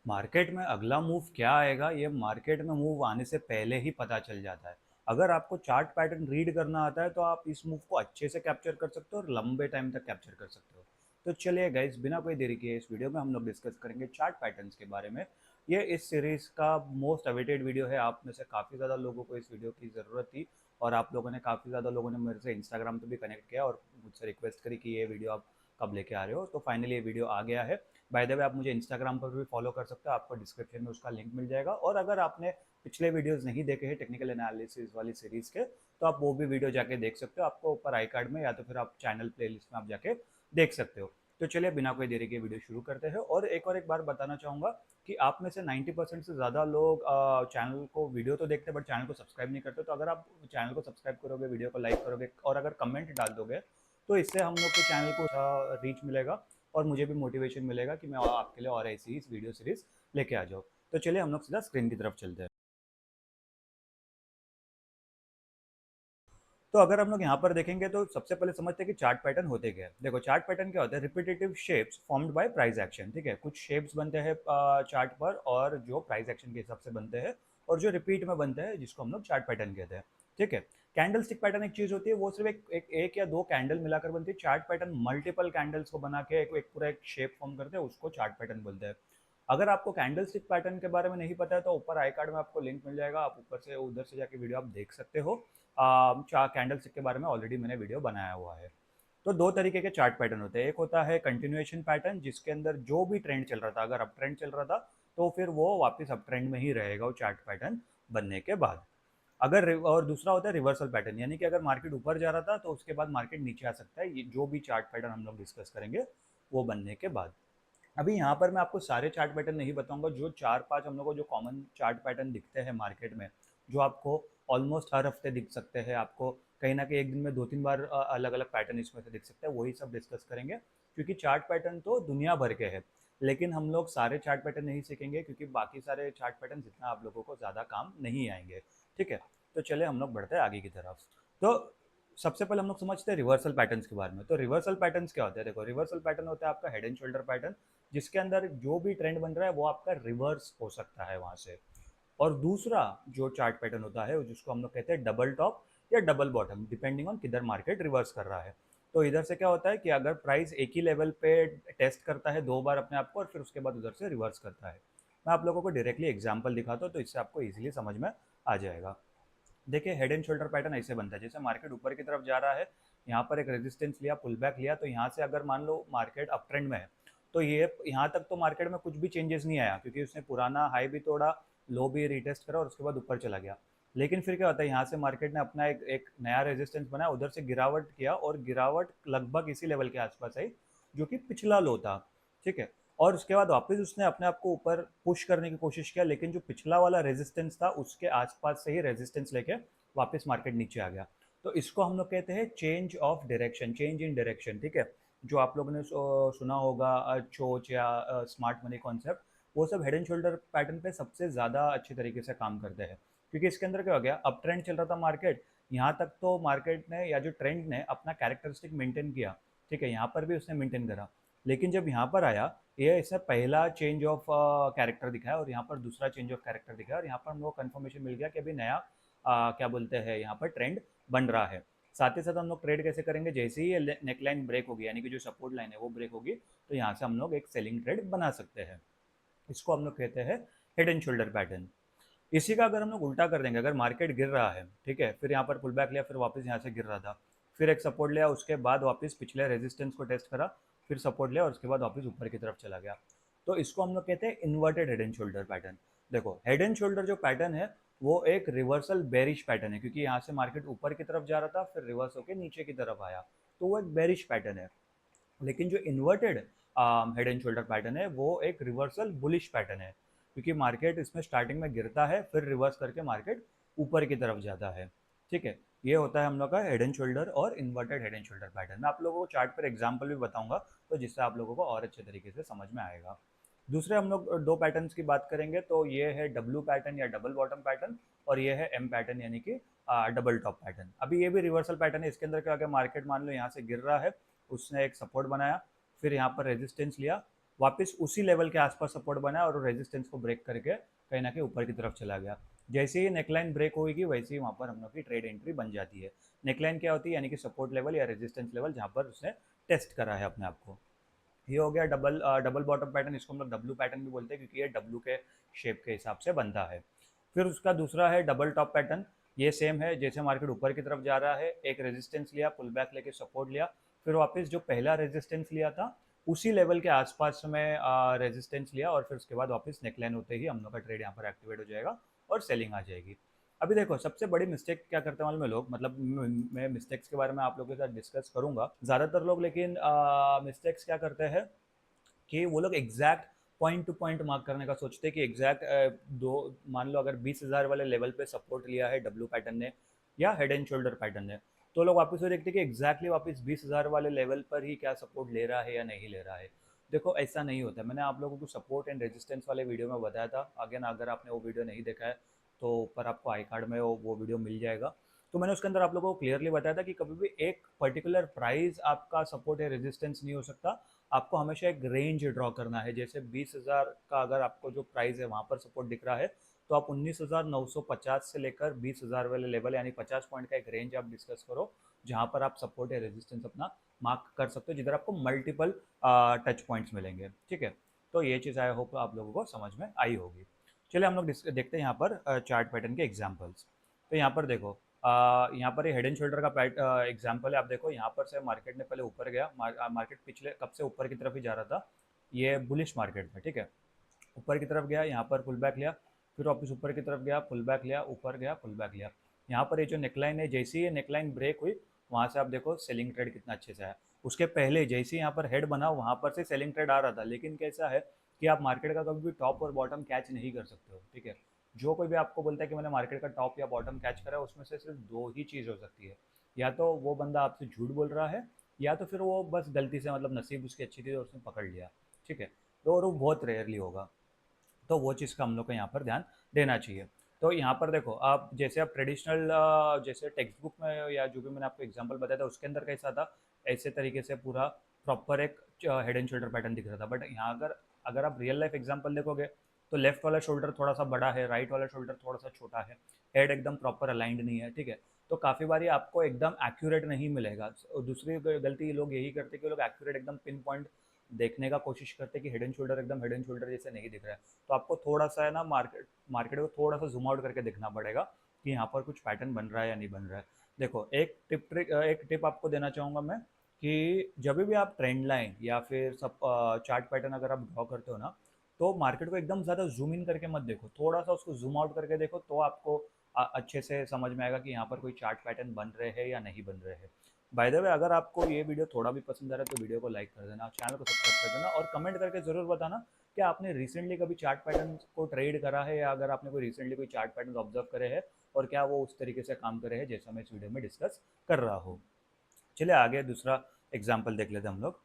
Market में अगला move क्या आएगा, ये मार्केट में मूव आने से पहले ही पता चल जाता है। अगर आपको चार्ट पैटर्न रीड करना आता है तो आप इस मूव को अच्छे से कैप्चर कर सकते हो और लंबे टाइम तक कैप्चर कर सकते हो। तो चलिए गाइस, बिना कोई देरी किए इस वीडियो में हम लोग डिस्कस करेंगे चार्ट पैटर्न्स के बारे में। ये इस सीरीज का मोस्ट अवेटेड वीडियो है। आप में से काफ़ी ज़्यादा लोगों को इस वीडियो की ज़रूरत थी और आप लोगों ने काफ़ी ज़्यादा लोगों ने मेरे से इंस्टाग्राम पे भी कनेक्ट किया और मुझसे रिक्वेस्ट करी कि ये वीडियो आप कब लेके आ रहे हो। तो फाइनली ये वीडियो आ गया है। बाय द वे, आप मुझे इंस्टाग्राम पर भी फॉलो कर सकते हो, आपको डिस्क्रिप्शन में उसका लिंक मिल जाएगा। और अगर आपने पिछले वीडियोस नहीं देखे हैं टेक्निकल एनालिसिस वाली सीरीज के, तो आप वो भी वीडियो जाके देख सकते हो। आपको ऊपर आई कार्ड में या तो फिर आप चैनल प्लेलिस्ट में आप जाके देख सकते हो। तो चलिए बिना कोई देरी के वीडियो शुरू करते हैं। और एक बार बताना चाहूँगा कि आप में से 90% से ज़्यादा लोग चैनल को वीडियो तो देखते हैं बट चैनल को सब्सक्राइब नहीं करते। तो अगर आप चैनल को सब्सक्राइब करोगे, वीडियो को लाइक करोगे और अगर कमेंट डाल दोगे, तो इससे हम लोग के चैनल को रीच मिलेगा और मुझे भी मोटिवेशन मिलेगा कि मैं आपके लिए और ऐसी ही वीडियो सीरीज लेके आ जाऊँ। तो चलिए हम लोग सीधा स्क्रीन की तरफ चलते हैं। तो अगर हम लोग यहाँ पर देखेंगे तो सबसे पहले समझते हैं कि चार्ट पैटर्न होते क्या है। देखो, चार्ट पैटर्न क्या होता है? Repetitive shapes formed by price action. ठीक है, कुछ शेप्स बनते हैं चार्ट पर और जो प्राइस एक्शन के हिसाब से बनते हैं और जो रिपीट में बनते हैं जिसको हम लोग चार्ट पैटर्न कहते हैं। ठीक है, कैंडल स्टिक पैटर्न एक चीज होती है, वो सिर्फ एक या दो कैंडल मिलाकर बनती है। चार्ट पैटर्न मल्टीपल कैंडल्स को बना के एक पूरा एक शेप फॉर्म करते हैं, उसको चार्ट पैटर्न बोलते हैं। अगर आपको कैंडल स्टिक पैटर्न के बारे में नहीं पता है तो ऊपर आई कार्ड में आपको लिंक मिल जाएगा, आप ऊपर से उधर से जाके वीडियो आप देख सकते हो। चार कैंडल स्टिक के बारे में ऑलरेडी मैंने वीडियो बनाया हुआ है। तो दो तरीके के चार्ट पैटर्न होते हैं। एक होता है कंटिन्यूएशन पैटर्न, जिसके अंदर जो भी ट्रेंड चल रहा था, अगर अप ट्रेंड चल रहा था तो फिर वो वापस अप ट्रेंड में ही रहेगा वो चार्ट पैटर्न बनने के बाद। और दूसरा होता है रिवर्सल पैटर्न, यानी कि अगर मार्केट ऊपर जा रहा था तो उसके बाद मार्केट नीचे आ सकता है। ये जो भी चार्ट पैटर्न हम लोग डिस्कस करेंगे वो बनने के बाद। अभी यहाँ पर मैं आपको सारे चार्ट पैटर्न नहीं बताऊंगा। जो चार पांच हम लोग को जो कॉमन चार्ट पैटर्न दिखते हैं मार्केट में, जो आपको ऑलमोस्ट हर हफ्ते दिख सकते हैं, आपको कहीं ना कहीं एक दिन में दो तीन बार अलग अलग पैटर्न इसमें से दिख सकते हैं, वही सब डिस्कस करेंगे। क्योंकि चार्ट पैटर्न तो दुनिया भर के हैं, लेकिन हम लोग सारे चार्ट पैटर्न नहीं सीखेंगे क्योंकि बाकी सारे चार्ट पैटर्न जितना आप लोगों को ज़्यादा काम नहीं आएंगे। ठीक है, तो चले हम लोग बढ़ते हैं आगे की तरफ। तो सबसे पहले हम लोग समझते हैं रिवर्सल पैटर्न्स के बारे में। तो रिवर्सल पैटर्न्स क्या होते हैं? देखो, रिवर्सल पैटर्न होता है आपका हेड एंड शोल्डर पैटर्न, जिसके अंदर जो भी ट्रेंड बन रहा है वो आपका रिवर्स हो सकता है वहां से। और दूसरा जो चार्ट पैटर्न होता है जिसको हम लोग कहते हैं डबल टॉप या डबल बॉटम, डिपेंडिंग ऑन किधर मार्केट रिवर्स कर रहा है। तो इधर से क्या होता है कि अगर प्राइस एक ही लेवल पे टेस्ट करता है दो बार अपने आप को और फिर उसके बाद उधर से रिवर्स करता है। मैं आप लोगों को डायरेक्टली एग्जांपल दिखाता हूँ तो इससे आपको इजीली समझ में आ जाएगा। देखिए, हेड एंड शोल्डर पैटर्न ऐसे बनता है, जैसे मार्केट ऊपर की तरफ जा रहा है, यहाँ पर एक रेजिस्टेंस लिया, पुल बैक लिया, तो यहाँ से अगर मान लो मार्केट अप ट्रेंड में है तो ये यहाँ तक तो मार्केट में कुछ भी चेंजेस नहीं आया क्योंकि उसने पुराना हाई भी तोड़ा, लो भी रिटेस्ट करा और उसके बाद ऊपर चला गया। लेकिन फिर क्या होता है, यहाँ से मार्केट ने अपना एक नया रेजिस्टेंस बनाया, उधर से गिरावट किया और गिरावट लगभग इसी लेवल के आसपास आई जो कि पिछला लो था। ठीक है, और उसके बाद वापस उसने अपने आप को ऊपर पुश करने की कोशिश किया, लेकिन जो पिछला वाला रेजिस्टेंस था उसके आसपास से ही रेजिस्टेंस लेके वापस मार्केट नीचे आ गया। तो इसको हम लोग कहते हैं change of direction, change in direction. ठीक है, जो आप लोगों ने सुना होगा चोच या स्मार्ट मनी कॉन्सेप्ट, वो सब हेड एंड शोल्डर पैटर्न पे सबसे ज़्यादा अच्छे तरीके से काम करते हैं। क्योंकि इसके अंदर क्या हो गया, अप ट्रेंड चल रहा था मार्केट, यहाँ तक तो मार्केट ने या जो ट्रेंड ने अपना कैरेक्टरिस्टिक मेंटेन किया। ठीक है, यहाँ पर भी उसने मेंटेन करा, लेकिन जब यहाँ पर आया, ये इसने पहला चेंज ऑफ कैरेक्टर दिखाया और यहाँ पर दूसरा चेंज ऑफ कैरेक्टर दिखाया और यहाँ पर हमको कंफर्मेशन मिल गया कि अभी नया क्या बोलते हैं यहाँ पर ट्रेंड बन रहा है। साथ ही साथ हम लोग ट्रेड कैसे करेंगे, जैसे ही ये नेकलाइन ब्रेक होगी यानी कि जो सपोर्ट लाइन है वो ब्रेक होगी, तो यहाँ से हम लोग एक सेलिंग ट्रेड बना सकते हैं। इसको हम लोग कहते हैं हेड एंड शोल्डर पैटर्न। इसी का अगर हम लोग उल्टा कर देंगे, अगर मार्केट गिर रहा है, ठीक है, फिर यहाँ पर पुल बैक लिया, फिर वापस यहाँ से गिर रहा था, फिर एक सपोर्ट लिया, उसके बाद वापस पिछले रेजिस्टेंस को टेस्ट करा, फिर सपोर्ट लिया और उसके बाद वापस ऊपर की तरफ चला गया, तो इसको हम लोग कहते हैं inverted head and shoulder pattern. देखो, हेड एंड शोल्डर जो पैटर्न है वो एक रिवर्सल बेरिश पैटर्न है, क्योंकि यहाँ से मार्केट ऊपर की तरफ जा रहा था फिर रिवर्स होकर नीचे की तरफ आया, तो वो एक बेरिश पैटर्न है। लेकिन जो inverted head and shoulder pattern है वो एक रिवर्सल बुलिश पैटर्न है, क्योंकि मार्केट इसमें स्टार्टिंग में गिरता है फिर रिवर्स करके मार्केट ऊपर की तरफ जाता है। ठीक है, ये होता है हम लोग का हेड एंड शोल्डर और inverted head and shoulder pattern. मैं आप लोगों को चार्ट पर एग्जाम्पल भी बताऊंगा तो जिससे आप लोगों को और अच्छे तरीके से समझ में आएगा। दूसरे हम लोग दो पैटर्न्स की बात करेंगे, तो ये है डब्ल्यू पैटर्न या डबल बॉटम पैटर्न और ये है एम पैटर्न यानी कि डबल टॉप पैटर्न। अभी ये भी रिवर्सल पैटर्न है। इसके अंदर क्या हो गया, मार्केट मान लो यहाँ से गिर रहा है, उसने एक सपोर्ट बनाया, फिर यहाँ पर रेजिस्टेंस लिया, वापस उसी लेवल के आसपास सपोर्ट बना और रेजिस्टेंस को ब्रेक करके कहीं ना कहीं ऊपर की तरफ चला गया। जैसे ही नेकलाइन ब्रेक होगी वैसे ही वहाँ पर हम लोग की ट्रेड एंट्री बन जाती है। नेकलाइन क्या होती है, यानी कि सपोर्ट लेवल या रेजिस्टेंस लेवल जहाँ पर उसने टेस्ट करा है अपने आप को। ये हो गया डबल बॉटम पैटर्न, इसको हम लोग डब्ल्यू पैटर्न भी बोलते हैं क्योंकि ये डब्ल्यू के शेप के हिसाब से बनता है। फिर उसका दूसरा है डबल टॉप पैटर्न। ये सेम है, जैसे मार्केट ऊपर की तरफ जा रहा है, एक रेजिस्टेंस लिया, पुल बैक लेके सपोर्ट लिया, फिर वापस जो पहला रेजिस्टेंस लिया था उसी लेवल के आसपास में रेजिस्टेंस लिया, और फिर उसके बाद वापस नेकलाइन होते ही हम लोग का ट्रेड यहाँ पर एक्टिवेट हो जाएगा और सेलिंग आ जाएगी। अभी देखो सबसे बड़ी मिस्टेक क्या करते हैं मालूम है लोग, मतलब मैं मिस्टेक्स के बारे में आप लोगों के साथ डिस्कस करूंगा ज़्यादातर लोग, लेकिन मिस्टेक्स क्या करते हैं कि वो लोग exact point two point mark करने का सोचते हैं कि एग्जैक्ट दो, मान लो अगर 20,000 वाले लेवल पे सपोर्ट लिया है डब्ल्यू पैटर्न ने या हेड एंड शोल्डर पैटर्न ने, तो लोग वापस वो देखते हैं कि एग्जैक्टली वापस 20,000 वाले लेवल पर ही क्या सपोर्ट ले रहा है या नहीं ले रहा है। देखो ऐसा नहीं होता, मैंने आप लोगों को सपोर्ट एंड रेजिस्टेंस वाले वीडियो में बताया था। अगेन अगर आपने वो वीडियो नहीं देखा है तो ऊपर आपको आई कार्ड में वो वीडियो मिल जाएगा। तो मैंने उसके अंदर आप लोगों को क्लियरली बताया था कि कभी भी एक पर्टिकुलर प्राइस आपका सपोर्ट या रेजिस्टेंस नहीं हो सकता। आपको हमेशा एक रेंज ड्रॉ करना है। जैसे 20,000 का अगर आपको जो प्राइस है वहाँ पर सपोर्ट दिख रहा है, तो आप 19,950 से लेकर 20,000 वाले लेवल यानी 50 पॉइंट का एक रेंज आप डिस्कस करो, जहाँ पर आप सपोर्ट या रेजिस्टेंस अपना मार्क कर सकते हो, जिधर आपको मल्टीपल टच पॉइंट्स मिलेंगे। ठीक है, तो ये चीज़ आई होप आप लोगों को समझ में आई होगी। चलिए हम लोग देखते हैं यहाँ पर चार्ट पैटर्न के एग्जाम्पल्स। तो यहाँ पर देखो, यहाँ पर ये हेड एंड शोल्डर का एग्जांपल है। आप देखो यहाँ पर से मार्केट ने पहले ऊपर गया, मार्केट पिछले कब से ऊपर की तरफ ही जा रहा था, ये बुलिश मार्केट में। ठीक है, ऊपर की तरफ गया, यहाँ पर पुल बैक लिया, फिर वापस ऊपर की तरफ गया, पुल बैक लिया, ऊपर गया, पुल बैक लिया। यहाँ पर ये जो नेकलाइन है, जैसे ही ये नेकलाइन ब्रेक हुई वहाँ से आप देखो सेलिंग ट्रेड कितना अच्छे से आया। उसके पहले जैसे ही यहाँ पर हेड बना वहाँ पर से सेलिंग ट्रेड आ रहा था, लेकिन कैसा है कि आप मार्केट का कभी भी टॉप और बॉटम कैच नहीं कर सकते हो। ठीक है, जो कोई भी आपको बोलता है कि मैंने मार्केट का टॉप या बॉटम कैच करा है, उसमें से सिर्फ दो ही चीज़ हो सकती है, या तो वो बंदा आपसे झूठ बोल रहा है, या तो फिर वो बस गलती से, मतलब नसीब उसकी अच्छी थी और उसने पकड़ लिया। ठीक है, तो और वो बहुत रेयरली होगा। तो वो चीज़ का हम लोग को यहाँ पर ध्यान देना चाहिए। तो यहाँ पर देखो, आप जैसे आप ट्रेडिशनल जैसे टेक्स्ट बुक में या जो भी मैंने आपको एग्जांपल बताया था उसके अंदर कैसा था, ऐसे तरीके से पूरा प्रॉपर एक हेड एंड शोल्डर पैटर्न दिख रहा था। बट यहाँ अगर अगर आप रियल लाइफ एग्जांपल देखोगे तो लेफ्ट वाला शोल्डर थोड़ा सा बड़ा है, राइट वाला शोल्डर थोड़ा सा छोटा है, हेड एकदम प्रॉपर अलाइंड नहीं है। ठीक है, तो काफ़ी बारी आपको एकदम एक्यूरेट नहीं मिलेगा। दूसरी गलती लोग यही करते कि लोग एक्यूरेट एकदम पिन पॉइंट देखने का कोशिश करते हैं कि हेड एंड शोल्डर एकदम हेड एंड शोल्डर जैसे नहीं दिख रहा है। तो आपको थोड़ा सा है ना, मार्केट को थोड़ा सा जूम आउट करके देखना पड़ेगा कि यहाँ पर कुछ पैटर्न बन रहा है या नहीं बन रहा है। देखो एक टिप आपको देना चाहूँगा मैं, कि जब भी आप ट्रेंड लाइन या फिर सब चार्ट पैटर्न अगर आप ड्रॉ करते हो ना, तो मार्केट को एकदम ज़्यादा जूम इन करके मत देखो, थोड़ा सा उसको जूम आउट करके देखो, तो आपको अच्छे से समझ में आएगा कि यहाँ पर कोई चार्ट पैटर्न बन रहे हैं या नहीं बन रहे हैं। बाय द वे, अगर आपको ये वीडियो थोड़ा भी पसंद आ रहा है तो वीडियो को लाइक कर देना, चैनल को सब्सक्राइब कर देना, और कमेंट करके ज़रूर बताना कि आपने रिसेंटली कभी चार्ट पैटर्न को ट्रेड करा है, या अगर आपने कोई रिसेंटली कोई चार्ट पैटर्न ऑब्जर्व करे हैं और क्या वो उस तरीके से काम करे हैं जैसा मैं इस वीडियो में डिस्कस कर रहा हूँ। चलिए आगे दूसरा एग्जाम्पल देख लेते हैं हम लोग।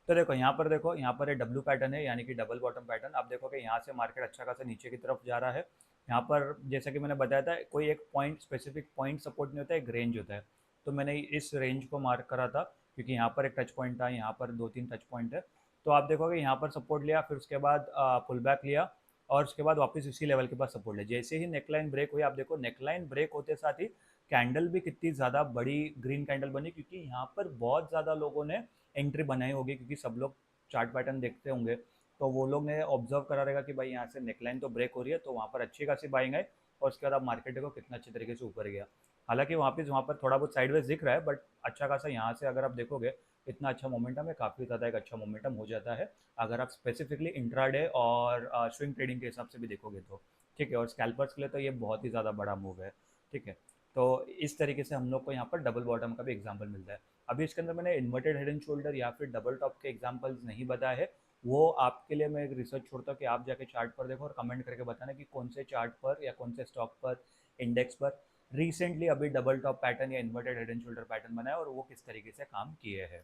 तो देखो यहाँ पर, देखो यहाँ पर ये डब्ल्यू पैटर्न है, यानी कि डबल बॉटम पैटर्न। आप देखो कि यहाँ से मार्केट अच्छा खासा नीचे की तरफ जा रहा है। यहाँ पर जैसा कि मैंने बताया था, कोई एक पॉइंट, स्पेसिफिक पॉइंट सपोर्ट नहीं होता है, एक रेंज होता है। तो मैंने इस रेंज को मार्क करा था क्योंकि यहाँ पर एक टच पॉइंट था, यहाँ पर दो तीन टच पॉइंट है। तो आप देखोगे यहाँ पर सपोर्ट लिया, फिर उसके बाद पुल बैक लिया, और उसके बाद वापस इसी लेवल के पास सपोर्ट लिया। जैसे ही नेकलाइन ब्रेक हुई, आप देखो नेकलाइन ब्रेक होते साथ ही कैंडल भी कितनी ज़्यादा बड़ी ग्रीन कैंडल बनी, क्योंकि यहाँ पर बहुत ज़्यादा लोगों ने एंट्री बनाई होगी, क्योंकि सब लोग चार्ट पैटर्न देखते होंगे। तो वो लोग ने ऑब्जर्व करा रहेगा कि भाई यहाँ से नेकलाइन तो ब्रेक हो रही है, तो वहाँ पर अच्छी खासी बाइंग आई, और उसके बाद आप मार्केट को कितना अच्छे तरीके से ऊपर गया। हालांकि वहाँ पर थोड़ा बहुत साइडवेज दिख रहा है, बट अच्छा खासा यहाँ से अगर आप देखोगे इतना अच्छा मोमेंटम है, काफ़ी ज़्यादा एक अच्छा मोमेंटम हो जाता है अगर आप स्पेसिफिकली इंट्राडे और स्विंग ट्रेडिंग के हिसाब से भी देखोगे तो। ठीक है, और स्कैल्पर्स के लिए तो ये बहुत ही ज़्यादा बड़ा मूव है। ठीक है, तो इस तरीके से हम लोग को यहाँ पर डबल बॉटम का भी एग्जाम्पल मिलता है। अभी इसके अंदर मैंने इन्वर्टेड हेड एंड शोल्डर या फिर डबल टॉप के एग्जांपल्स नहीं बताए हैं। वो आपके लिए मैं एक रिसर्च छोड़ता हूँ कि आप जाके चार्ट पर देखो और कमेंट करके बताना कि कौन से चार्ट पर या कौन से स्टॉक पर, इंडेक्स पर रिसेंटली अभी डबल टॉप पैटर्न या inverted head and shoulder pattern बना है और वो किस तरीके से काम किए हैं।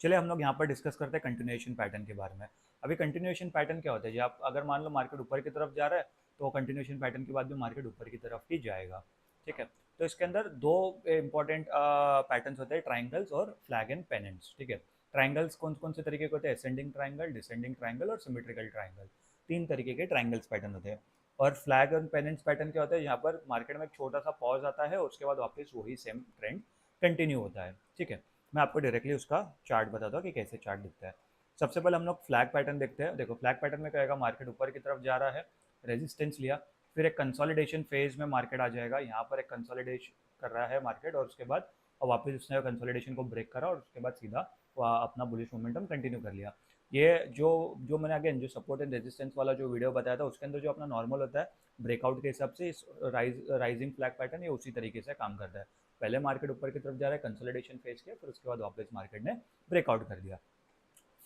चलिए हम लोग यहाँ पर डिस्कस करते हैं कंटिन्यूएशन पैटर्न के बारे में। अभी कंटिन्यूएशन पैटर्न क्या होता है, जब आप अगर मान लो मार्केट ऊपर की तरफ जा रहा है, तो कंटिन्यूएशन पैटर्न के बाद भी मार्केट ऊपर की तरफ ही जाएगा। ठीक है, तो इसके अंदर दो इंपॉर्टेंट पैटर्न्स होते हैं, ट्राइंगल्स और फ्लैग एंड पेनेंट्स। ठीक है, ट्राइंगल्स कौन कौन से तरीके के होते हैं? असेंडिंग ट्राइंगल, डिसेंडिंग ट्राइंगल और सिमेट्रिकल ट्राइंगल, 3 तरीके के ट्राइंगल्स पैटर्न होते हैं। और फ्लैग और पेनेंट्स पैटर्न क्या होता है? यहाँ पर मार्केट में एक छोटा सा पॉज आता है, उसके बाद वापस वही सेम ट्रेंड कंटिन्यू होता है। ठीक है, मैं आपको डायरेक्टली उसका चार्ट बताता हूँ कि कैसे चार्ट दिखता है। सबसे पहले हम लोग फ्लैग पैटर्न देखते हैं। देखो फ्लैग पैटर्न में क्या होगा, मार्केट ऊपर की तरफ जा रहा है, रेजिस्टेंस लिया, फिर एक कंसोलिडेशन फेज में मार्केट आ जाएगा। यहाँ पर एक कंसोलिडेशन कर रहा है मार्केट, और उसके बाद और वापस उसने कंसोलिडेशन को ब्रेक करा, और उसके बाद सीधा अपना बुलिश मोमेंटम कंटिन्यू कर लिया। ये जो जो मैंने अगेन जो सपोर्ट एंड रेजिस्टेंस वाला जो वीडियो बताया था, उसके अंदर जो अपना नॉर्मल होता है ब्रेकआउट के हिसाब से, इस राइजिंग फ्लैग पैटर्न ये उसी तरीके से काम करता है। पहले मार्केट ऊपर की तरफ जा रहा है, कंसोलिडेशन फेज किया, फिर उसके बाद वापस मार्केट ने ब्रेकआउट कर दिया।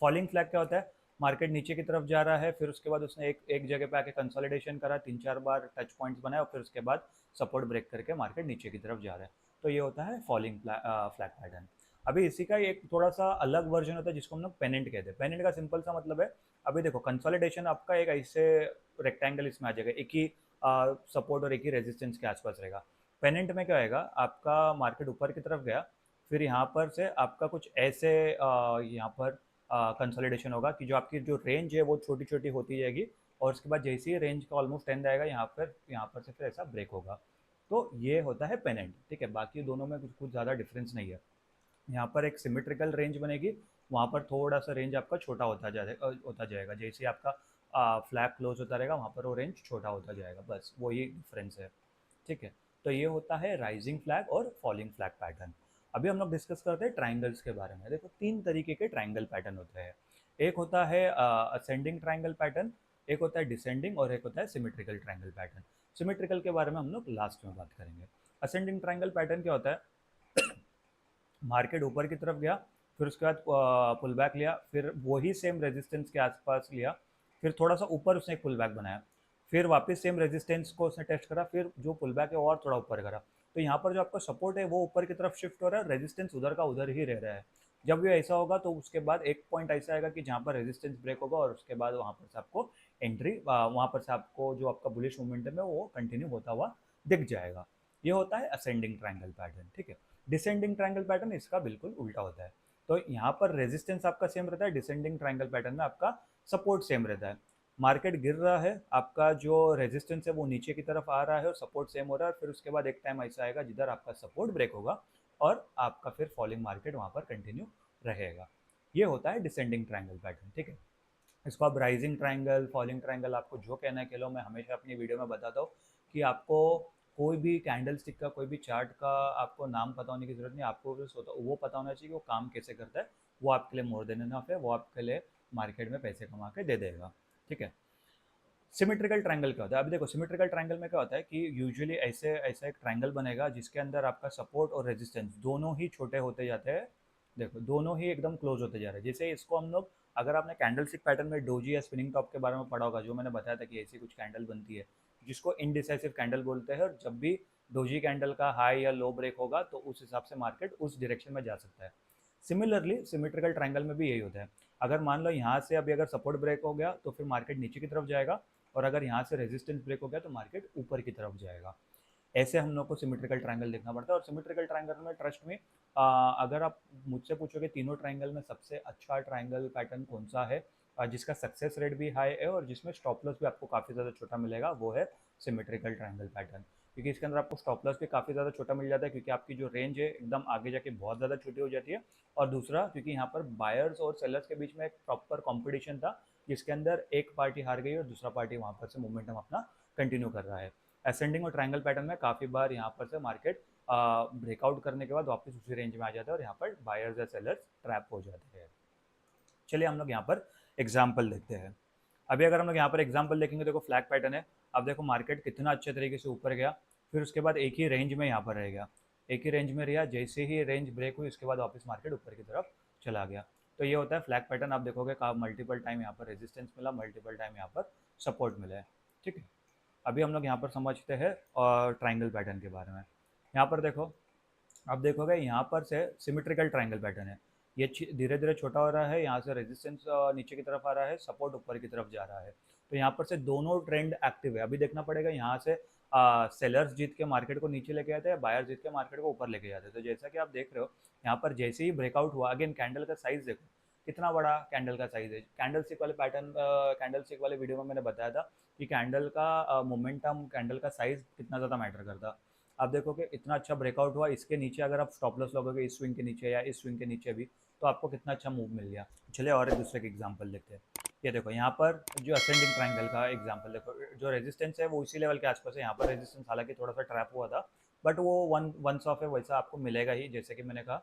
फॉलिंग फ्लैग क्या होता है? मार्केट नीचे की तरफ जा रहा है, फिर उसके बाद उसने एक जगह पे आके कंसोलिडेशन करा, 3-4 बार टच पॉइंट्स बनाए, और फिर उसके बाद सपोर्ट ब्रेक करके मार्केट नीचे की तरफ जा रहा है। तो ये होता है फॉलिंग फ्लैग पैटर्न। अभी इसी का एक थोड़ा सा अलग वर्जन होता है जिसको हम लोग पेनेंट कहते हैं। पेनेंट का सिंपल सा मतलब है, अभी देखो कंसोलिडेशन आपका एक ऐसे रेक्टेंगल इसमें आ जाएगा, एक ही सपोर्ट और एक ही रेजिस्टेंस के आसपास रहेगा। पेनेंट में क्या होएगा, आपका मार्केट ऊपर की तरफ गया, फिर यहाँ पर से आपका कुछ ऐसे यहाँ पर कंसोलिडेशन होगा कि जो आपकी जो रेंज है वो छोटी छोटी होती जाएगी, और उसके बाद जैसे ही रेंज का ऑलमोस्ट एंड आएगा, यहाँ पर से फिर ऐसा ब्रेक होगा। तो ये होता है पेनेंट। ठीक है, बाकी दोनों में कुछ कुछ ज़्यादा डिफरेंस नहीं है। यहाँ पर एक सिमेट्रिकल रेंज बनेगी, वहाँ पर थोड़ा सा रेंज आपका छोटा होता जाएगा, जैसे आपका फ्लैग क्लोज होता रहेगा, वहाँ पर वो रेंज छोटा होता जाएगा, बस वही डिफरेंस है। ठीक है, तो ये होता है राइजिंग फ्लैग और फॉलिंग फ्लैग पैटर्न। अभी हम लोग डिस्कस करते हैं ट्राइंगल्स के बारे में। देखो 3 तरीके के ट्राइंगल पैटर्न होते हैं। एक होता है असेंडिंग ट्राइंगल पैटर्न, एक होता है डिसेंडिंग, और एक होता है सिमेट्रिकल ट्राइंगल पैटर्न। सिमेट्रिकल के बारे में हम लोग लास्ट में बात करेंगे। असेंडिंग ट्राइंगल पैटर्न क्या होता है? मार्केट ऊपर की तरफ गया, फिर उसके बाद पुल बैक लिया, फिर वही सेम रेजिस्टेंस के आसपास लिया, फिर थोड़ा सा ऊपर उसने एक पुल बैक बनाया, फिर वापस सेम रेजिस्टेंस को उसने टेस्ट करा, फिर जो पुल बैक है और थोड़ा ऊपर करा। तो यहाँ पर जो आपका सपोर्ट है वो ऊपर की तरफ शिफ्ट हो रहा है, रेजिस्टेंस उधर का उधर ही रह रहा है। जब ये ऐसा होगा तो उसके बाद एक पॉइंट ऐसा आएगा कि जहाँ पर रेजिस्टेंस ब्रेक होगा, और उसके बाद वहाँ पर से आपको एंट्री, वहाँ पर से आपको जो आपका बुलिश मोमेंटम है वो कंटिन्यू होता हुआ दिख जाएगा। ये होता है असेंडिंग ट्राइंगल पैटर्न। ठीक है, डिसेंडिंग ट्राइंगल पैटर्न इसका बिल्कुल उल्टा होता है। तो यहाँ पर रेजिस्टेंस आपका सेम रहता है, डिसेंडिंग ट्राइंगल पैटर्न में आपका सपोर्ट सेम रहता है। मार्केट गिर रहा है, आपका जो रेजिस्टेंस है वो नीचे की तरफ आ रहा है और सपोर्ट सेम हो रहा है, फिर उसके बाद एक टाइम ऐसा आएगा जिधर आपका सपोर्ट ब्रेक होगा, और आपका फिर फॉलिंग मार्केट वहाँ पर कंटिन्यू रहेगा। ये होता है डिसेंडिंग ट्राइंगल पैटर्न। ठीक है, इसको आप राइजिंग ट्राइंगल, फॉलिंग ट्राइंगल, आपको जो कहना है कह लो। मैं हमेशा अपनी वीडियो में बताता हूँ कि आपको कोई भी कैंडल स्टिक का, कोई भी चार्ट का आपको नाम पता होने की जरूरत नहीं, आपको बस वो पता होना चाहिए कि वो काम कैसे करता है। वो आपके लिए मोर देन इनफ है, वो आपके लिए मार्केट में पैसे कमा के दे देगा। ठीक है, सिमेट्रिकल ट्रायंगल क्या होता है? अभी देखो सिमेट्रिकल ट्रायंगल में क्या होता है कि यूजुअली ऐसे ऐसा एक ट्रायंगल बनेगा जिसके अंदर आपका सपोर्ट और रेजिस्टेंस दोनों ही छोटे होते जाते हैं। देखो दोनों ही एकदम क्लोज होते जा रहे हैं। जैसे इसको हम लोग, अगर आपने कैंडल स्टिक पैटर्न में डोजी या स्पिनिंग टॉप के बारे में पढ़ा होगा, जो मैंने बताया था कि ऐसी कुछ कैंडल बनती है जिसको इनडिसाइसिव कैंडल बोलते हैं, और जब भी डोजी कैंडल का हाई या लो ब्रेक होगा तो उस हिसाब से मार्केट उस डायरेक्शन में जा सकता है। सिमिलरली सिमेट्रिकल ट्रायंगल में भी यही होता है। अगर मान लो यहाँ से अभी अगर सपोर्ट ब्रेक हो गया तो फिर मार्केट नीचे की तरफ जाएगा, और अगर यहाँ से रेजिस्टेंस ब्रेक हो गया तो मार्केट ऊपर की तरफ जाएगा। ऐसे हम लोग को सिमेट्रिकल ट्रायंगल देखना पड़ता है। और सिमेट्रिकल ट्रायंगल में ट्रस्ट में, अगर आप मुझसे पूछोगे तीनों ट्रायंगल में सबसे अच्छा ट्रायंगल पैटर्न कौन सा है, जिसका सक्सेस रेट भी हाई है और जिसमें स्टॉप लॉस भी आपको काफ़ी ज़्यादा छोटा मिलेगा, वो है सिमेट्रिकल ट्रायंगल पैटर्न। क्योंकि इसके अंदर आपको स्टॉप लॉस भी काफ़ी ज़्यादा छोटा मिल जाता है, क्योंकि आपकी जो रेंज है एकदम आगे जाके बहुत ज़्यादा छोटी हो जाती है। और दूसरा, क्योंकि यहाँ पर बायर्स और सेलर्स के बीच में एक प्रॉपर कॉम्पिटिशन था, जिसके अंदर एक पार्टी हार गई और दूसरा पार्टी वहाँ पर से मोमेंटम अपना कंटिन्यू कर रहा है। असेंडिंग और ट्रायंगल पैटर्न में काफ़ी बार यहाँ पर से मार्केट ब्रेकआउट करने के बाद वापस उसी रेंज में आ जाता है, और यहाँ पर बायर्स या सेलर्स ट्रैप हो जाते हैं। चलिए हम लोग यहाँ पर एग्जाम्पल देखते हैं। अभी अगर हम लोग यहाँ पर एग्जाम्पल देखेंगे, देखो फ्लैग पैटर्न है। अब देखो मार्केट कितना अच्छे तरीके से ऊपर गया, फिर उसके बाद एक ही रेंज में यहाँ पर रह गया, एक ही रेंज में रहा। जैसे ही रेंज ब्रेक हुई उसके बाद वापस मार्केट ऊपर की तरफ चला गया। तो ये होता है फ्लैग पैटर्न। आप देखोगे मल्टीपल टाइम यहाँ पर रेजिस्टेंस मिला, मल्टीपल टाइम यहाँ पर सपोर्ट मिला है। ठीक है, अभी हम लोग यहाँ पर समझते हैं और ट्राइंगल पैटर्न के बारे में। यहाँ पर देखो, आप देखोगे यहाँ पर से सिमेट्रिकल ट्रायंगल पैटर्न है। ये धीरे धीरे छोटा हो रहा है, यहाँ से रेजिस्टेंस नीचे की तरफ आ रहा है, सपोर्ट ऊपर की तरफ जा रहा है। तो यहाँ पर से दोनों ट्रेंड एक्टिव है। अभी देखना पड़ेगा यहाँ से सेलर्स जीत के मार्केट को नीचे लेके आते हैं, बायर जीत के मार्केट को ऊपर लेके जाते हैं। तो जैसा कि आप देख रहे हो यहाँ पर जैसे ही ब्रेकआउट हुआ, अगेन कैंडल का साइज देखो कितना बड़ा कैंडल का साइज है। कैंडल स्टिक वाले पैटर्न, कैंडल स्टिक वाले वीडियो में मैंने बताया था कि कैंडल का मोमेंटम, कैंडल का साइज कितना ज़्यादा मैटर करता है। आप देखोगे इतना अच्छा ब्रेकआउट हुआ, इसके नीचे अगर आप स्टॉप लॉस लगोगे इस स्विंग के नीचे या इस स्विंग के नीचे भी, तो आपको कितना अच्छा मूव मिल गया। चलिए और एक दूसरे के एग्जांपल देखते हैं। ये देखो यहाँ पर जो असेंडिंग ट्रायंगल का एग्जांपल देखो, जो रेजिस्टेंस है वो इसी लेवल के आसपास है। यहाँ पर रेजिस्टेंस हालांकि थोड़ा सा ट्रैप हुआ था, बट वो वंस ऑफ है, वैसा आपको मिलेगा ही। जैसे कि मैंने कहा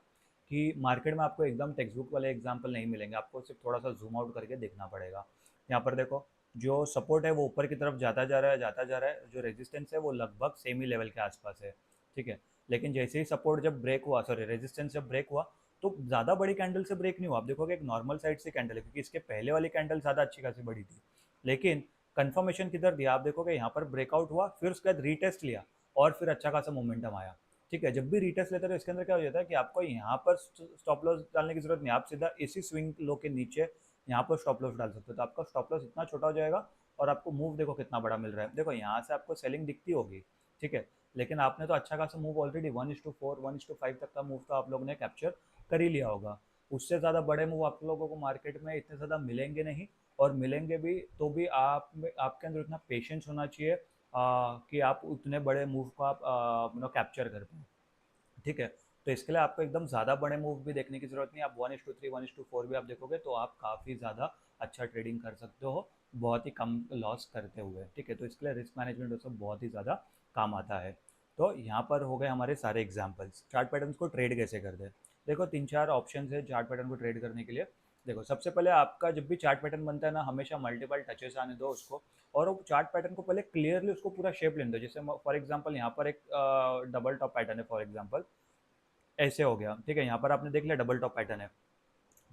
कि मार्केट में आपको एकदम टेक्स्ट बुक वाले एग्जाम्पल नहीं मिलेंगे, आपको सिर्फ थोड़ा सा जूम आउट करके देखना पड़ेगा। यहाँ पर देखो जो सपोर्ट है वो ऊपर की तरफ जाता जा रहा है, जाता जा रहा है। जो रेजिस्टेंस है वो लगभग सेम ही लेवल के आसपास है, ठीक है। लेकिन जैसे ही सपोर्ट जब ब्रेक हुआ, सॉरी रेजिस्टेंस जब ब्रेक हुआ, तो ज़्यादा बड़ी कैंडल से ब्रेक नहीं हुआ। आप देखोगे एक नॉर्मल साइड से कैंडल है, क्योंकि इसके पहले वाली कैंडल ज़्यादा अच्छी खासी बड़ी थी। लेकिन कंफर्मेशन किधर दिया, आप देखोगे यहाँ पर ब्रेकआउट हुआ, फिर उसके बाद रीटेस्ट लिया और फिर अच्छा खासा मोमेंटम आया, ठीक है। जब भी रीटेस्ट लेते हो इसके अंदर क्या हो जाता है कि आपको यहाँ पर स्टॉप लॉस डालने की जरूरत नहीं, आप सीधा इसी स्विंग लो के नीचे यहाँ पर स्टॉप लॉस डाल सकते हो। तो आपका स्टॉप लॉस इतना छोटा हो जाएगा और आपको मूव देखो कितना बड़ा मिल रहा है। देखो यहाँ से आपको सेलिंग दिखती होगी, ठीक है, लेकिन आपने तो अच्छा खासा मूव ऑलरेडी 1:4 1:5 तक का मूव तो आप लोगों ने कैप्चर कर ही लिया होगा। उससे ज़्यादा बड़े मूव आप लोगों को मार्केट में इतने ज़्यादा मिलेंगे नहीं, और मिलेंगे भी तो भी आप में आपके अंदर इतना पेशेंस होना चाहिए कि आप उतने बड़े मूव को आप कैप्चर कर पाए, ठीक है। तो इसके लिए आपको एकदम ज़्यादा बड़े मूव भी देखने की ज़रूरत नहीं। आप 1:3 1:4 भी आप देखोगे तो आप काफ़ी ज़्यादा अच्छा ट्रेडिंग कर सकते हो, बहुत ही कम लॉस करते हुए, ठीक है। तो इसके लिए रिस्क मैनेजमेंट वो सब बहुत ही ज़्यादा काम आता है। तो यहाँ पर हो गए हमारे सारे एग्जाम्पल्स। चार्ट पैटर्न्स को ट्रेड कैसे करते हैं, देखो 3-4 ऑप्शन है चार्ट पैटर्न को ट्रेड करने के लिए। देखो सबसे पहले आपका जब भी चार्ट पैटर्न बनता है ना, हमेशा मल्टीपल टचेस आने दो उसको, और वो चार्ट पैटर्न को पहले क्लियरली उसको पूरा शेप लेने दो। जैसे फॉर एग्जांपल यहाँ पर एक डबल टॉप पैटर्न है, फॉर एग्जांपल ऐसे हो गया, ठीक है। यहाँ पर आपने देख लिया डबल टॉप पैटर्न है।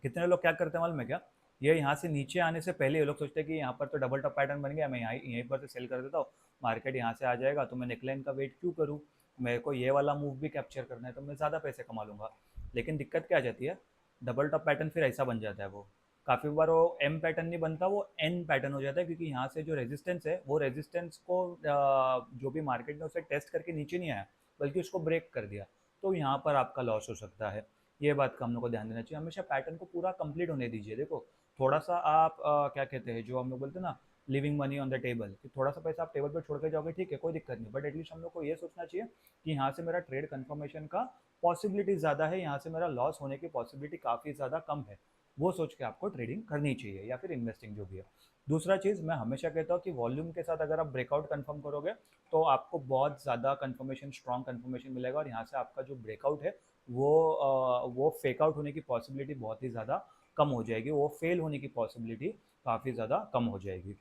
कितने लोग क्या करते हैं मालूम है क्या, ये यहाँ से नीचे आने से पहले ये लोग सोचते हैं कि यहाँ पर तो डबल टॉप पैटर्न बन गया, मैं यहाँ यहीं पर से सेल कर देता हूँ, मार्केट यहाँ से आ जाएगा तो मैं नेकलाइन का वेट क्यों करूँ, मेरे को ये वाला मूव भी कैप्चर करना है तो मैं ज़्यादा पैसे कमा लूँगा। लेकिन दिक्कत क्या आ जाती है, डबल टॉप पैटर्न फिर ऐसा बन जाता है, वो काफ़ी बार वो एम पैटर्न नहीं बनता, वो एन पैटर्न हो जाता है, क्योंकि यहाँ से जो रेजिस्टेंस है वो रेजिस्टेंस को जो भी मार्केट ने उसे टेस्ट करके नीचे नहीं आया, बल्कि उसको ब्रेक कर दिया। तो यहाँ पर आपका लॉस हो सकता है। ये बात का हम लोग को ध्यान देना चाहिए, हमेशा पैटर्न को पूरा कंप्लीट होने दीजिए। देखो थोड़ा सा आप क्या कहते हैं जो हम लोग बोलते हैं ना, living money on the table, कि थोड़ा सा पैसा आप टेबल पर छोड़ के जाओगे, ठीक है कोई दिक्कत नहीं, बट एटलीस्ट हम लोग को ये सोचना चाहिए कि यहाँ से मेरा ट्रेड कंफर्मेशन का पॉसिबिलिटी ज़्यादा है, यहाँ से मेरा लॉस होने की पॉसिबिलिटी काफ़ी ज़्यादा कम है। वो सोच के आपको ट्रेडिंग करनी चाहिए, या फिर इन्वेस्टिंग जो भी है। दूसरा चीज़ मैं हमेशा कहता हूँ कि वॉल्यूम के साथ अगर आप ब्रेकआउट कंफर्म करोगे तो आपको बहुत ज़्यादा कंफर्मेशन, स्ट्रॉन्ग कंफर्मेशन मिलेगा, और यहाँ से आपका जो ब्रेकआउट है वो फेक आउट होने की पॉसिबिलिटी बहुत ही ज़्यादा कम हो जाएगी, वो फेल होने की पॉसिबिलिटी काफ़ी ज़्यादा कम हो जाएगी।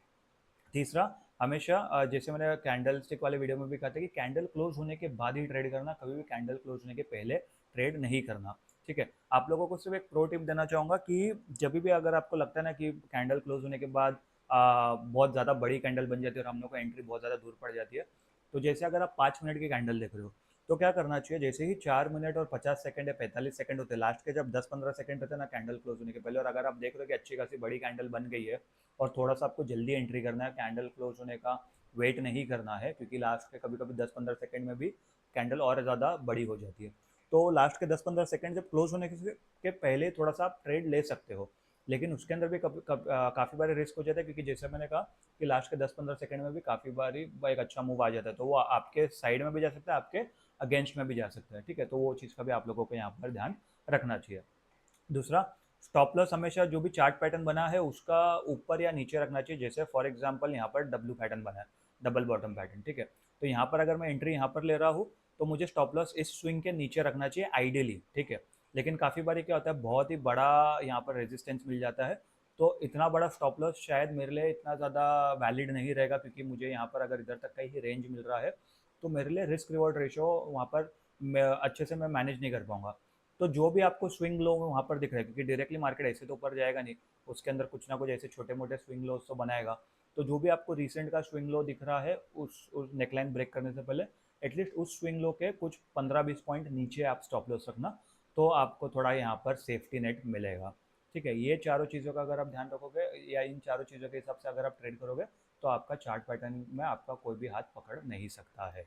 तीसरा, हमेशा जैसे मैंने कैंडल स्टिक वाले वीडियो में भी कहा था कि कैंडल क्लोज होने के बाद ही ट्रेड करना, कभी भी कैंडल क्लोज होने के पहले ट्रेड नहीं करना, ठीक है। आप लोगों को सिर्फ एक प्रो टिप देना चाहूँगा कि जब भी अगर आपको लगता है ना कि कैंडल क्लोज होने के बाद बहुत ज़्यादा बड़ी कैंडल बन जाती है और हम लोग को एंट्री बहुत ज़्यादा दूर पड़ जाती है, तो जैसे अगर आप 5 मिनट की कैंडल देख रहे हो, तो क्या करना चाहिए, जैसे ही 4 मिनट और 50 सेकंड या 45 सेकंड होते हैं, लास्ट के जब 10-15 सेकंड रहते हैं ना कैंडल क्लोज होने के पहले, और अगर आप देख रहे हो कि अच्छी खासी बड़ी कैंडल बन गई है और थोड़ा सा आपको जल्दी एंट्री करना है, कैंडल क्लोज होने का वेट नहीं करना है, क्योंकि लास्ट के कभी कभी 10-15 सेकंड में भी कैंडल और ज़्यादा बड़ी हो जाती है। तो लास्ट के 10-15 सेकंड जब क्लोज होने के पहले थोड़ा सा आप ट्रेड ले सकते हो, लेकिन उसके अंदर भी काफ़ी बार रिस्क हो जाता है, क्योंकि जैसे मैंने कहा कि लास्ट के 10-15 सेकंड में भी काफ़ी बार एक अच्छा मूव आ जाता है, तो वो आपके साइड में भी जा सकता है, आपके अगेंस्ट में भी जा सकता है, ठीक है। तो वो चीज़ का भी आप लोगों को यहाँ पर ध्यान रखना चाहिए। दूसरा, स्टॉप लॉस हमेशा जो भी चार्ट पैटर्न बना है उसका ऊपर या नीचे रखना चाहिए। जैसे फॉर एग्जांपल यहाँ पर डब्ल्यू पैटर्न बना है, डबल बॉटम पैटर्न, ठीक है। तो यहाँ पर अगर मैं एंट्री यहाँ पर ले रहा हूँ तो मुझे स्टॉप लॉस इस स्विंग के नीचे रखना चाहिए आइडियली, ठीक है। लेकिन काफ़ी बार क्या होता है, बहुत ही बड़ा यहाँ पर रेजिस्टेंस मिल जाता है, तो इतना बड़ा स्टॉप लॉस शायद मेरे लिए इतना ज़्यादा वैलिड नहीं रहेगा, क्योंकि मुझे यहाँ पर अगर इधर तक का ही रेंज मिल रहा है तो मेरे लिए रिस्क रिवॉर्ड रेशो वहाँ पर अच्छे से मैं मैनेज नहीं कर पाऊंगा। तो जो भी आपको स्विंग लो वहाँ पर दिख रहा है, क्योंकि डायरेक्टली मार्केट ऐसे तो ऊपर जाएगा नहीं, उसके अंदर कुछ ना कुछ ऐसे छोटे मोटे स्विंग लोस तो बनाएगा। तो जो भी आपको रिसेंट का स्विंग लो दिख रहा है उस नेकलाइन ब्रेक करने से पहले एटलीस्ट उस स्विंग लो के कुछ 15-20 पॉइंट नीचे आप स्टॉप लॉस रखना, तो आपको थोड़ा यहाँ पर सेफ्टी नेट मिलेगा, ठीक है। ये चारों चीज़ों का अगर आप ध्यान रखोगे या इन चारों चीज़ों के हिसाब से अगर आप ट्रेड करोगे तो आपका चार्ट पैटर्न में आपका कोई भी हाथ पकड़ नहीं सकता है।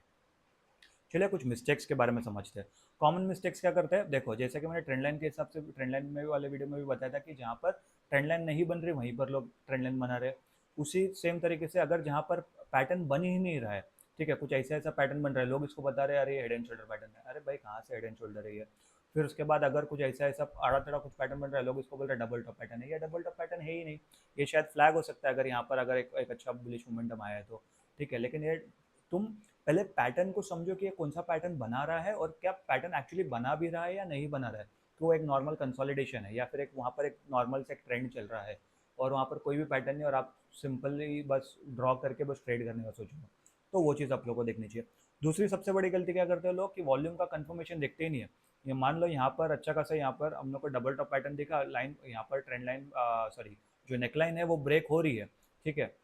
चलिए कुछ मिस्टेक्स के बारे में समझते हैं। कॉमन मिस्टेक्स क्या करते हैं, देखो जैसे कि मैंने ट्रेंड लाइन के हिसाब से ट्रेंड लाइन में वाले वीडियो में भी बताया था कि जहाँ पर ट्रेंड लाइन नहीं बन रही वहीं पर लोग ट्रेंड लाइन बना रहे हैं। उसी सेम तरीके से अगर जहाँ पर पैटर्न बन ही नहीं रहा है, ठीक है, कुछ ऐसा ऐसा पैटर्न बन रहा है, लोग इसको बता रहे हैं अरे हेड एंड शोल्डर पैटर्न है, अरे भाई कहाँ से हेड एंड शोल्डर है ये। फिर उसके बाद अगर कुछ ऐसा ऐसा आड़ा टेढ़ा कुछ पैटर्न बन रहा है, लोग इसको बोल रहे हैं डबल टॉप पैटर्न है, या डबल टॉप पैटर्न है ही नहीं। ये शायद फ्लैग हो सकता है अगर यहाँ पर अगर एक अच्छा बुलिश मोमेंटम आया है तो, ठीक है, लेकिन ये तुम पहले पैटर्न को समझो कि ये कौन सा पैटर्न बना रहा है और क्या पैटर्न एक्चुअली बना भी रहा है या नहीं बना रहा है। तो वो एक नॉर्मल कंसोलिडेशन है या फिर एक वहाँ पर एक नॉर्मल से एक ट्रेंड चल रहा है और वहाँ पर कोई भी पैटर्न नहीं और आप सिंपली बस ड्रॉ करके बस ट्रेड करने का सोचो, तो वो चीज़ आप लोगों को देखनी चाहिए। दूसरी सबसे बड़ी गलती क्या करते हैं लोग कि वॉल्यूम का कंफर्मेशन देखते ही नहीं है। ये मान लो यहाँ पर अच्छा खासा यहाँ पर हम लोग को डबल टॉप पैटर्न दिखा, लाइन यहाँ पर ट्रेंड लाइन सॉरी जो नेकलाइन है वो ब्रेक हो रही है, ठीक है,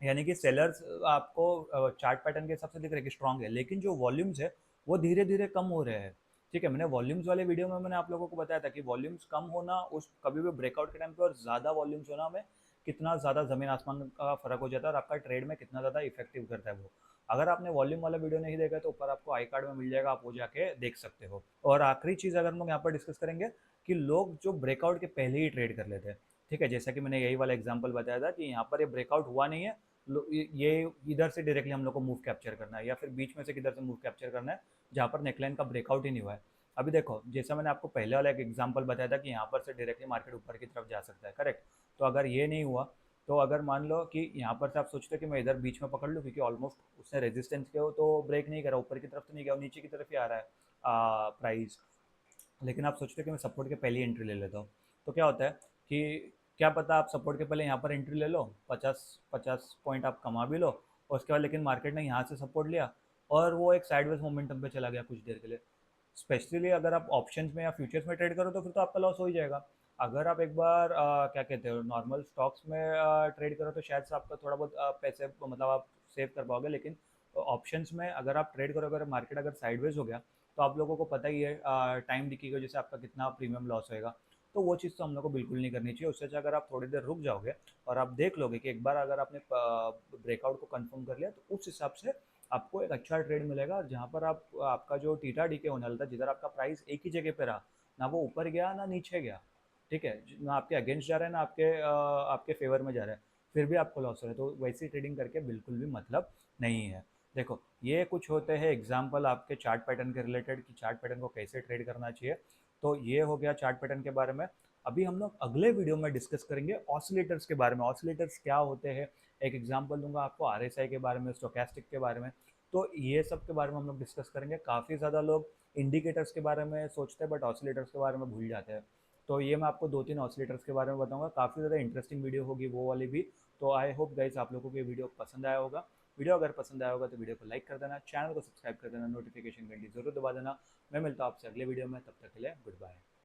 यानी कि सेलर्स आपको चार्ट पैटर्न के हिसाब से दिख रहे हैं कि स्ट्रांग है, लेकिन जो वॉल्यूम्स है वो धीरे धीरे कम हो रहे हैं। ठीक है, मैंने वॉल्यूम्स वाले वीडियो में मैंने आप लोगों को बताया था कि वॉल्यूम्स कम होना उस कभी भी ब्रेकआउट के टाइम पे और ज़्यादा वॉल्यूम्स होना में कितना ज़्यादा ज़मीन आसमान का फर्क हो जाता है और आपका ट्रेड में कितना ज़्यादा इफेक्टिव करता है वो। अगर आपने वॉल्यूम वाला वीडियो नहीं देखा तो ऊपर आपको आई कार्ड में मिल जाएगा, आप वो जाके देख सकते हो। और आखिरी चीज़ अगर हम लोग यहाँ पर डिस्कस करेंगे कि लोग जो ब्रेकआउट के पहले ही ट्रेड कर लेते हैं, ठीक है, जैसा कि मैंने यही वाला एग्जाम्पल बताया था कि यहाँ पर ये ब्रेकआउट हुआ नहीं है, ये इधर से डायरेक्टली हम लोग को मूव कैप्चर करना है या फिर बीच में से किधर से मूव कैप्चर करना है जहाँ पर नेकलाइन का ब्रेकआउट ही नहीं हुआ है। अभी देखो जैसा मैंने आपको पहले वाला एक एग्जांपल बताया था कि यहाँ पर से डायरेक्टली मार्केट ऊपर की तरफ जा सकता है, करेक्ट। तो अगर ये नहीं हुआ तो अगर मान लो कि यहाँ पर से आप सोचते हो कि मैं इधर बीच में पकड़ लूँ क्योंकि ऑलमोस्ट उसने रेजिस्टेंस के तो ब्रेक नहीं करा, ऊपर की तरफ तो नहीं गया, नीचे की तरफ ही आ रहा है प्राइस, लेकिन आप सोचते हो कि मैं सपोर्ट के पहले ही एंट्री ले लेता हूँ। तो क्या होता है कि क्या पता आप सपोर्ट के पहले यहाँ पर एंट्री ले लो, 50 पॉइंट आप कमा भी लो और उसके बाद लेकिन मार्केट ने यहाँ से सपोर्ट लिया और वो एक साइडवेज मोमेंटम पे चला गया कुछ देर के लिए। स्पेशली अगर आप ऑप्शंस में या फ्यूचर्स में ट्रेड करो तो फिर तो आपका लॉस हो ही जाएगा। अगर आप एक बार क्या कहते हो नॉर्मल स्टॉक्स में ट्रेड करो तो शायद से आपका थोड़ा बहुत पैसे मतलब आप सेव कर पाओगे, लेकिन ऑप्शंस में अगर आप ट्रेड करो, अगर मार्केट अगर साइडवेज हो गया तो आप लोगों को पता ही है टाइम डिकी की वजह से आपका कितना प्रीमियम लॉस होएगा। तो वो चीज़ तो हम लोग को बिल्कुल नहीं करनी चाहिए। उससे अच्छा अगर आप थोड़ी देर रुक जाओगे और आप देख लोगे कि एक बार अगर आपने ब्रेकआउट को कंफर्म कर लिया तो उस हिसाब से आपको एक अच्छा ट्रेड मिलेगा जहाँ पर आप आपका जो टीटा डीके होने वाला था जिधर आपका प्राइस एक ही जगह पे रहा, ना वो ऊपर गया ना नीचे गया, ठीक है, ना आपके अगेंस्ट जा रहा है ना आपके फेवर में जा रहा है, फिर भी आपको लॉस हो रहा है, तो वैसी ट्रेडिंग करके बिल्कुल भी मतलब नहीं है। देखो ये कुछ होते हैं एग्जाम्पल आपके चार्ट पैटर्न के रिलेटेड कि चार्ट पैटर्न को कैसे ट्रेड करना चाहिए। तो ये हो गया चार्ट पैटर्न के बारे में। अभी हम लोग अगले वीडियो में डिस्कस करेंगे ऑसिलेटर्स के बारे में, ऑसिलेटर्स क्या होते हैं, एक एग्जांपल दूंगा आपको आरएसआई के बारे में, स्टोकेस्टिक के बारे में। तो ये सब के बारे में हम लोग डिस्कस करेंगे। काफ़ी ज़्यादा लोग इंडिकेटर्स के बारे में सोचते हैं बट ऑसिलेटर्स के बारे में भूल जाते हैं। तो ये मैं आपको 2-3 ऑसिलेटर्स के बारे में बताऊंगा, काफ़ी ज़्यादा इंटरेस्टिंग वीडियो होगी वो वाली भी। तो आई होप गाइस आप लोगों को ये वीडियो पसंद आया होगा। वीडियो अगर पसंद आया होगा तो वीडियो को लाइक कर देना, चैनल को सब्सक्राइब कर देना, नोटिफिकेशन घंटी जरूर दबा देना। मैं मिलता हूँ आपसे अगले वीडियो में, तब तक के लिए गुड बाय।